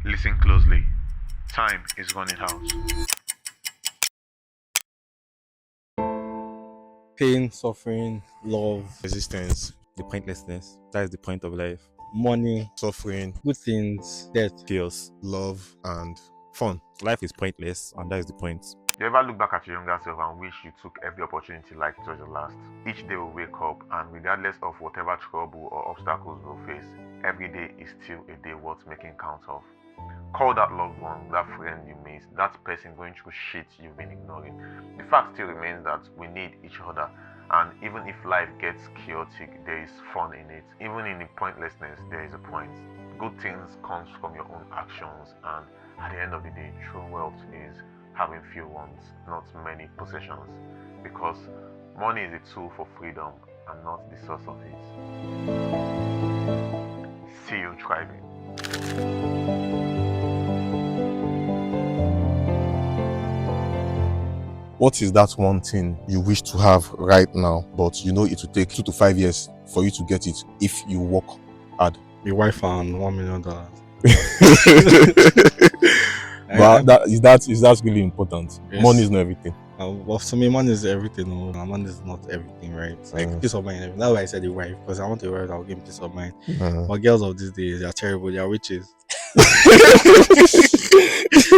Listen closely. Time is running out. Pain, suffering, love, Resistance, the pointlessness. That is the point of life. money, Suffering, good things, death. chaos, love, and fun. Life is pointless, and that is the point. Do you ever look back at your younger self and wish you took every opportunity like it was your last? Each day will wake up, and regardless of whatever trouble or obstacles we'll face, every day is still a day worth making count of. Call that loved one, that friend you miss, that person going through shit you've been ignoring. The fact still remains that we need each other, and even if life gets chaotic, there is fun in it. Even in the pointlessness, there is a point. Good things comes from your own actions, and at the end of the day, true wealth is having few ones, not many possessions, because money is a tool for freedom and not the source of it. See you thriving. What is that one thing you wish to have right now, but you know it will take 2 to 5 years for you to get it if you work hard? Your wife and $1 million. But is that really important? Yes. Money is not everything. Well, to me, money is everything. Money is not everything, right? Like peace of mind. That's why I said a wife, because I want a wife that will give me peace of mind. But girls of these days, they are terrible. They are witches.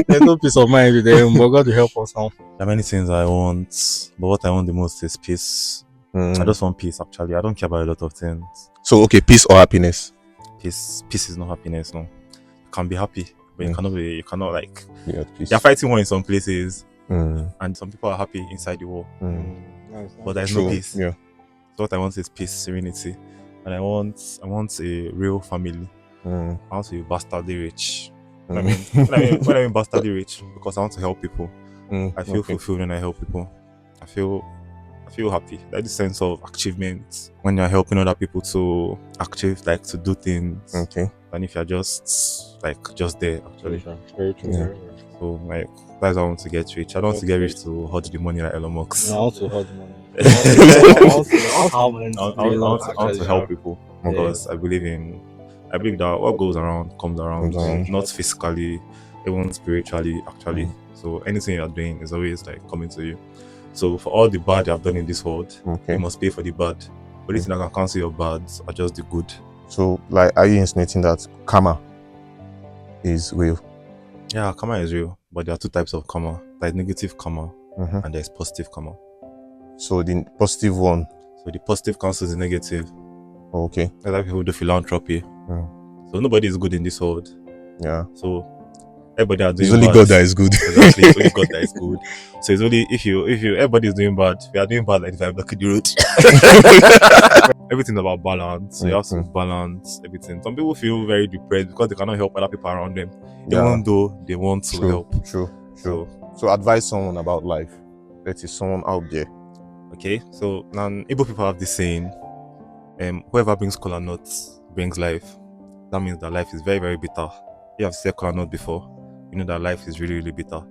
There's no peace of mind with them. But God will help us now. There are many things I want, but what I want the most is peace. I just want peace, actually. I don't care about a lot of things. So, okay, peace or happiness? Peace is not happiness, no. You can be happy, but you cannot like, Yeah, peace. you're fighting war in some places, Mm. and some people are happy inside the war, Nice. but there's True. no peace. Yeah. So what I want is peace, serenity, and I want a real family. Mm. I want to be bastardly rich. Mm. When I mean bastardly rich, because I want to help people. Mm. I feel fulfilled when I help people. I feel happy. Like the sense of achievement when you're helping other people to achieve, like to do things. Okay. And if you're just there, actually. Very true. Yeah. Very true. So like that's how I want to get rich. I don't want to get rich to hodge the money like Elon Musk. No, I want to hold money. I want to help people Yeah. because I believe that what goes around comes around, Comes around. not physically, even spiritually, actually. So anything you're doing is always like coming to you. So for all the bad you have done in this world, Okay. you must pay for the bad. But anything that can cancel your bads are just the good. So, like, are you insinuating that karma is real? Yeah, karma is real, but there are two types of karma. There's negative karma Mm-hmm. and there's positive karma. So, the positive one. So the positive cancels the negative. Okay. That's why people do philanthropy. Mm. So nobody is good in this world. Yeah. So everybody are doing It's only bad. God that is good. Exactly, it's only God that is good. So it's only if you everybody is doing bad, we are doing bad like if I block the road. Everything's about balance. So you have to balance everything. Some people feel very depressed because they cannot help other people around them, even though they want to help. True. So advise someone about life. That is someone out there. okay, so now Igbo people have this saying, whoever brings kola nuts brings life. That means that life is very, very bitter. You have said kola nut before, you know that life is really, really bitter.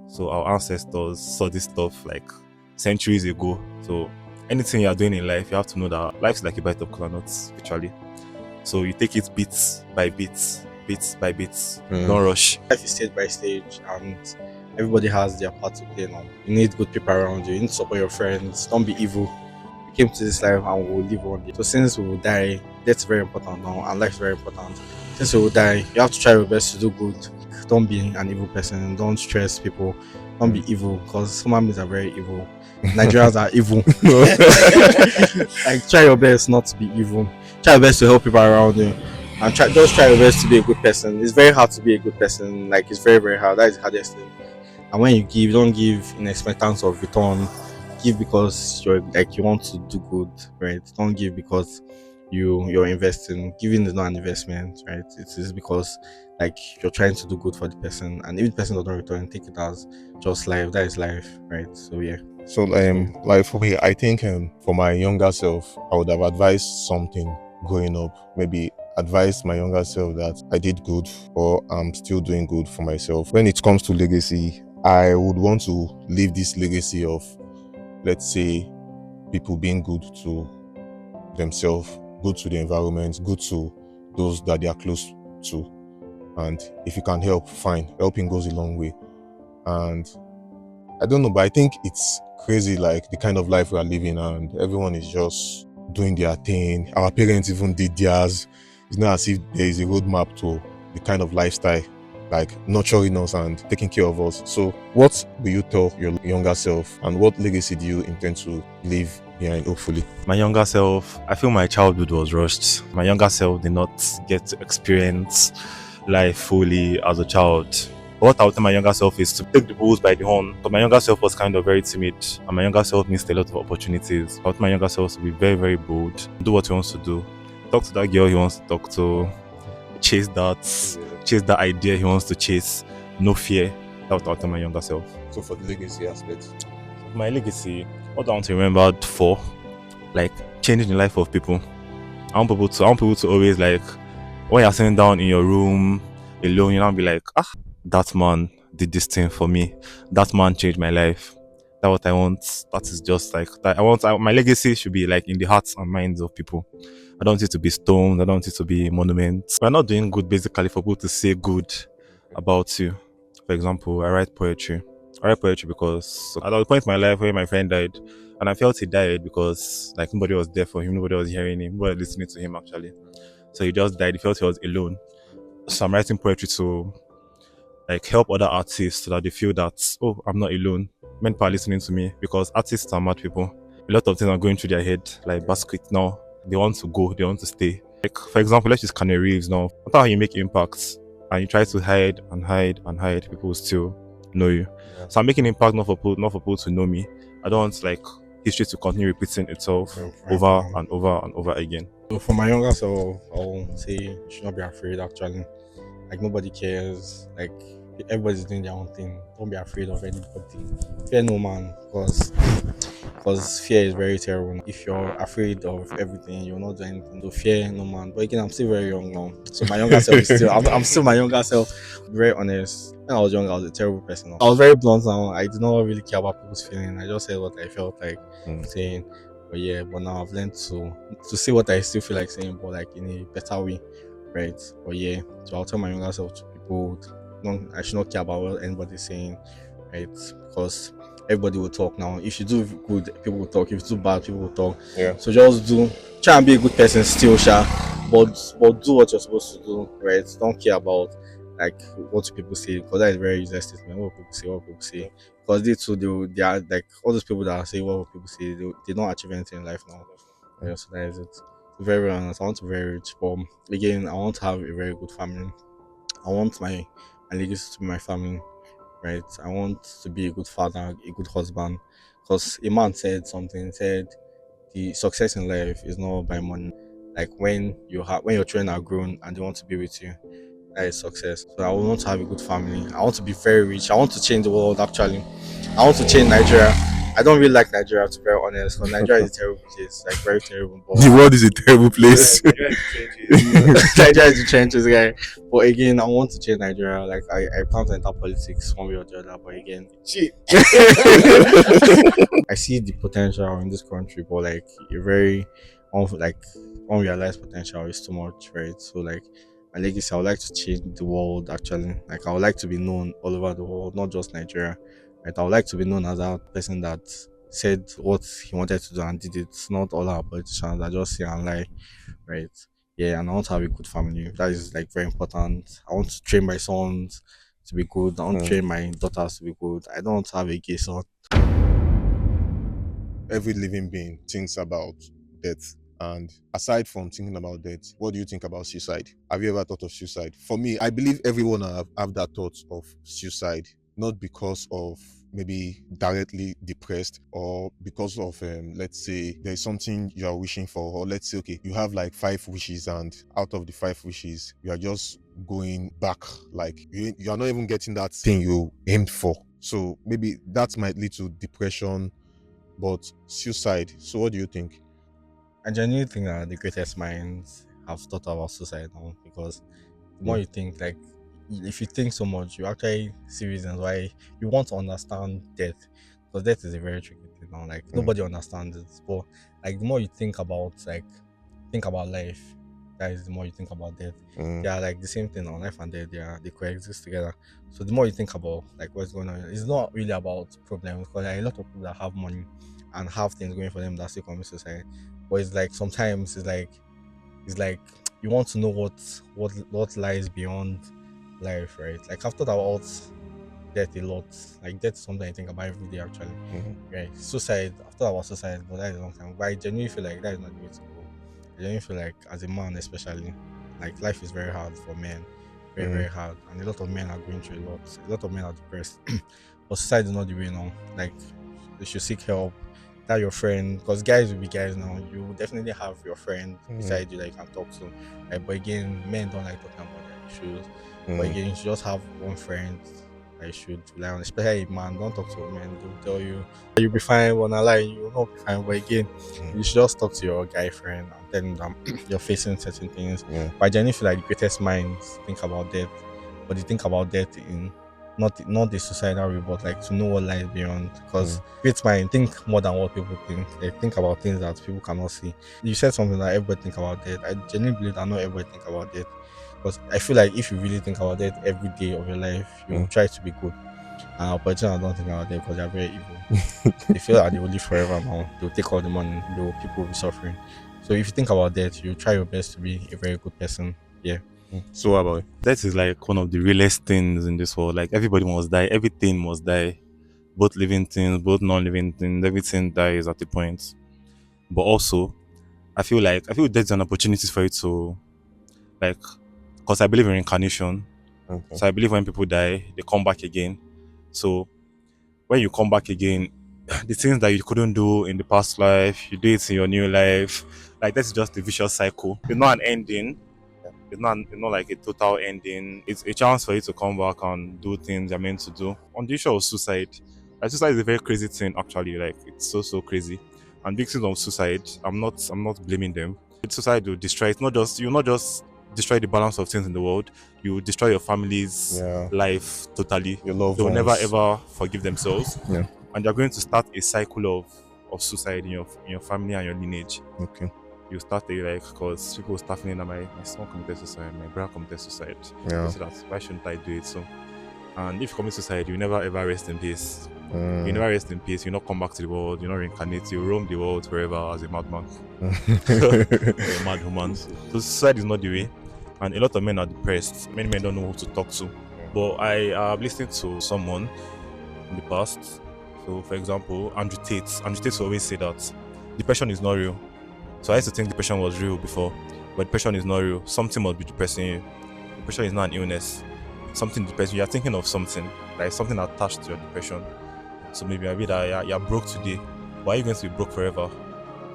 So our ancestors saw this stuff like centuries ago. So anything you are doing in life, you have to know that life is like a bite of kola nuts, literally. So you take it bits by bits, bits by bits. Don't rush. Life is stage by stage, and everybody has their part to play now. You need good people around you. You need to support your friends. Don't be evil. We came to this life and we'll live one day. So since we will die, that's very important now, and life is very important. Since we will die, you have to try your best to do good. Don't be an evil person. Don't stress people. Don't be evil, because human beings are very evil. Nigerians are evil. Like, try your best not to be evil. Try your best to help people around you, and just try your best to be a good person. It's very hard to be a good person. Like, it's very, very hard. That is the hardest thing. And when you give, don't give in expectance of return. Give because you want to do good, right? Don't give because you're investing. Giving is not an investment, right? It is because like you're trying to do good for the person, and if the person doesn't return, take it as just life. That is life, right? So yeah. So, like for me, I think for my younger self, I would have advised something growing up. Maybe advise my younger self that I did good or I'm still doing good for myself. When it comes to legacy, I would want to leave this legacy of, let's say, people being good to themselves, good to the environment, good to those that they are close to. And if you can help, fine. Helping goes a long way. And I don't know, but I think it's crazy, like the kind of life we are living, and everyone is just doing their thing. Our parents even did theirs. It's not as if there is a roadmap to the kind of lifestyle, like nurturing us and taking care of us. So, what will you tell your younger self, and what legacy do you intend to leave behind, hopefully? My younger self, I feel my childhood was rushed. My younger self did not get to experience life fully as a child. What I would tell my younger self is to take the bulls by the horn. But my younger self was kind of very timid, and my younger self missed a lot of opportunities. I would tell my younger self to be very, very bold, do what he wants to do, talk to that girl he wants to talk to, chase that idea he wants to chase, no fear. That's what I would tell my younger self. So, for the legacy aspect, My legacy, what I want to be remembered for, like changing the life of people. I want people to always, like, when you're sitting down in your room alone, you know, be like, that man did this thing for me. That man changed my life. That's what I want. That is just like that. My legacy should be like in the hearts and minds of people. I don't want it to be stones. I don't want it to be monuments. We're not doing good basically for people to say good about you. For example, I write poetry. I write poetry because at the point in my life where my friend died, and I felt he died because like nobody was there for him, nobody was hearing him, nobody was listening to him actually. So he just died. He felt he was alone. So I'm writing poetry to like help other artists so that they feel that, oh, I'm not alone. Many people are listening to me, because artists are mad people. A lot of things are going through their head, like basket now. They want to go, they want to stay. Like for example, let's use Kanye Reeves now. No matter how you make impacts and you try to hide and hide and hide, people will still know you. Yeah. So I'm making impact not for people to know me. I don't want like history to continue repeating itself over and over and over again. So for my younger self, I'll say you should not be afraid. Actually, like nobody cares. Like everybody's doing their own thing. Don't be afraid of anybody. Fear no man, because fear is very terrible. If you're afraid of everything, you'll not do anything. So fear no man. But again, I'm still very young now. So my younger self is still. I'm still my younger self. Very honest. When I was young, I was a terrible person. I was very blunt now. I did not really care about people's feelings. I just said what I felt like saying. But yeah, but now I've learned to say what I still feel like saying, but like in a better way, right? But yeah, so I'll tell my younger self to people, I should not care about what anybody's saying, right? Because everybody will talk now. If you do good, people will talk. If you do bad, people will talk. Yeah. So just try and be a good person still, but do what you're supposed to do, right? Don't care about like what people say, because that is very useless statement. What people say. Because they too, they are like all those people that say what people say, they don't achieve anything in life now. Yeah, so that is it. Very honest. I want to be very rich, but again, I want to have a very good family. I want my legacy to be my family, right? I want to be a good father, a good husband. Because a man said the success in life is not by money. Like when your children are grown and they want to be with you, that is success. So I want to have a good family. I want to be very rich. I want to change the world actually. I want to change Nigeria. I don't really like Nigeria, to be very honest, because Nigeria is a terrible place, like very terrible. But the world is a terrible place. Nigeria is the trenches, guy. But again, I want to change Nigeria. Like I plan to enter politics one way or the other. But again, I see the potential in this country, but like a very unrealized potential is too much, right? So like my legacy, I would like to change the world actually. Like I would like to be known all over the world, not just Nigeria. Right? I would like to be known as that person that said what he wanted to do and did it. Not all our politicians that just say and lie, right? Yeah, and I want to have a good family. That is like very important. I want to train my sons to be good. I want to train my daughters to be good. I don't want to have a gay son. Every living being thinks about death. And aside from thinking about death, what do you think about suicide? Have you ever thought of suicide? For me, I believe everyone have that thought of suicide, not because of maybe directly depressed or because of let's say there's something you are wishing for, or let's say okay, you have like 5 wishes and out of the 5 wishes you are just going back, like you are not even getting that thing you aimed for. So maybe that might lead to depression. But suicide, so what do you think? I genuinely think that the greatest minds have thought about suicide now, because the more you think, like if you think so much, you actually see reasons why you want to understand death, because death is a very tricky thing now. Like nobody understands it, but like the more you think about life, that is the more you think about death. Mm. They are like the same thing on life and death. They coexist together. So the more you think about like what's going on, it's not really about problems because there are a lot of people that have money and have things going for them that still commit suicide. But it's like sometimes it's like you want to know what lies beyond life, right? Like I've thought about death a lot. Like death is something I think about every day actually. Mhm. Right. Suicide, I've thought about suicide, but that is a long time. But I genuinely feel like that is not the way to go. I genuinely feel like as a man especially, like life is very hard for men. Very, Mm. very hard. And a lot of men are going through a lot. A lot of men are depressed. But suicide is not the way now. Like they should seek help. That your friend, because guys will be guys now. You will definitely have your friend beside you that you can talk to. Right? But again, men don't like talking about their issues. But Mm. again, you should just have one friend I should rely on, especially a man. Don't talk to a man, they'll tell you you'll be fine, when I lie, you will not be fine. But again, you should just talk to your guy friend and tell him that you're facing certain things. Yeah. But I genuinely feel like the greatest minds think about death, but they think about death in not the suicidal way, but like to know what lies beyond. Because great mind think more than what people think. They think about things that people cannot see. You said something that everybody think about death. I genuinely believe that not everybody think about death. Because I feel like if you really think about death every day of your life, you will try to be good. And opportunity don't think about death because they're very evil. They feel that they will live forever now. They'll take all the money. People will be suffering. So if you think about death, you try your best to be a very good person. Yeah. So what about it? Death is like one of the realest things in this world. Like everybody must die, everything must die. Both living things, both non-living things, everything dies at the point. But also, I feel death is an opportunity for you to like, because I believe in reincarnation. Okay. So I believe when people die, they come back again. So when you come back again, the things that you couldn't do in the past life, you do it in your new life. Like that's just a vicious cycle. It's not an ending. It's not like a total ending. It's a chance for you to come back and do things you're meant to do. On the issue of suicide, like suicide is a very crazy thing actually. Like it's so crazy. And victims of suicide, I'm not blaming them. Suicide will destroy. It's not just you not just destroy the balance of things in the world. You destroy your family's Yeah. life totally. Your loved They'll never ones. ever forgive themselves. Yeah. And you're going to start a cycle of suicide in your family and your lineage. Okay. You start because people start feeling that my son committed suicide, my brother committed suicide. Yeah. So that's why shouldn't I do it? So, and if you commit suicide, you never ever rest in peace. You Mm. never rest in peace. You not come back to the world. You not reincarnate. You roam the world forever as a madman, or a mad woman. So suicide is not the way, and a lot of men are depressed. Many men don't know who to talk to. But I have listened to someone in the past. So, for example, Andrew Tate. Andrew Tate will always say that depression is not real. So I used to think depression was real before, but depression is not real. Something must be depressing you. Depression is not an illness. Something depressing you. You're thinking of something, like something attached to your depression. So maybe that you're broke today. Why are you going to be broke forever?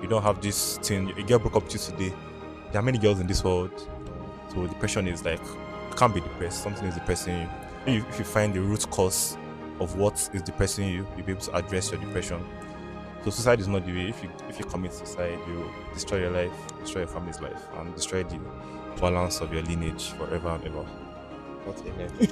You don't have this thing. A girl broke up with you today. There are many girls in this world. So depression is like, you can't be depressed. Something is depressing you. If you find the root cause of what is depressing you, you'll be able to address your depression. So suicide is not the way. If you commit suicide, you destroy your life, destroy your family's life, and destroy the balance of your lineage forever and ever. Okay.